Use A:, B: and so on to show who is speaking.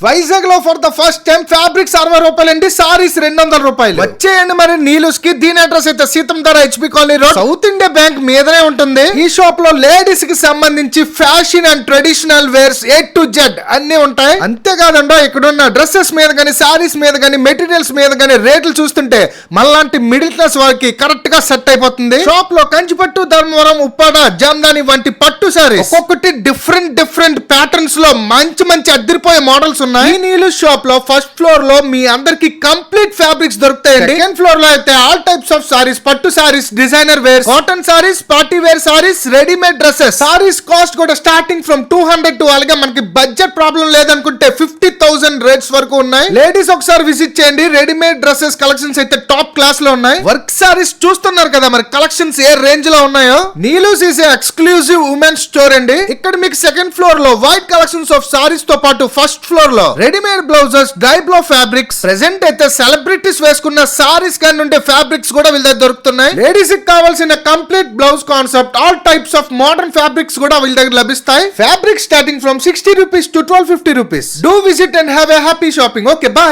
A: వైజాగ్ లో for the first time fabrics 60 రూపాయలండి, సారీస్ 200 రూపాయలు. వచ్చేయండి మరి నీలూస్ కి. దీని అడ్రస్ అయితే Seethammadhara HP colony road, South India bank మీదనే ఉంటుంది. ఈ షాప్ లో లేడీస్ కి సంబంధించి fashion and traditional wears A to Z అన్ని ఉంటాయి. అంతేకాదండో ఇక్కడ ఉన్న డ్రెస్సెస్ మీద గానీ, సారీస్ మీద గానీ, మెటీరియల్స్ మీద గానీ రేట్లు చూస్తుంటే మనలాంటి మిడిల్ క్లాస్ వారికి కరెక్ట్ గా సెట్ అయిపోతుంది. షాప్ లో కంచిపట్టు, ధర్మవరం, ఉప్పాడ, జామ్దాని వంటి పట్టు సారీస్ ఒక్కొక్కటి డిఫరెంట్ ప్యాటర్న్స్ లో మంచి అద్దరిపోయే మోడల్స్ ఉన్నాయి. ఈ నీలు షాప్ లో ఫస్ట్ ఫ్లోర్ లో మీ అందరికి కంప్లీట్ ఫ్యాబ్రిక్స్ దొరుకుతాయండి. సెకండ్ ఫ్లోర్ లో అయితే ఆల్ టైప్స్ ఆఫ్ సారీస్, పట్టు saris, designer wear, cotton saris, party wear saris, readymade dresses. Saris cost కూడా స్టార్టింగ్ ఫ్రమ్ 200 టు అలాగే మనకి బడ్జెట్ ప్రాబ్లం లేదనుకుంటే 50,000 రేట్స్ వరకు ఉన్నాయి. లేడీస్ ఒకసారి విజిట్ చేయండి. రెడీమేడ్ డ్రెస్సెస్ కలెక్షన్స్ అయితే టాప్ క్లాస్ లో ఉన్నాయి. వర్క్ సారీస్ చూస్తున్నారు కదా మరి, కలెక్షన్స్ ఏ రేంజ్ లో ఉన్నాయో. Neelu's is exclusive women store అండి. ఇక్కడ మీకు సెకండ్ ఫ్లోర్ లో వైట్ కలెక్షన్స్ ఆఫ్ సారీస్ తో పాటు ఫస్ట్ ఫ్లోర్ లో readymade blouses, dyeable fabrics, present అయితే సెలబ్రిటీస్ వేసుకున్న సారీస్ కానీ ఉండే ఫ్యాబ్రిక్స్ కూడా వీళ్ళ దగ్గర దొరుకుతున్నాయి. లేడీస్ కి కావాల్సిన complete blouse concept, all types of modern fabrics కూడా వీళ్ళ దగ్గర లభిస్తాయి. Fabric starting from 60 rupees to 1250 rupees. Do visit and have a happy shopping. Okay, bye.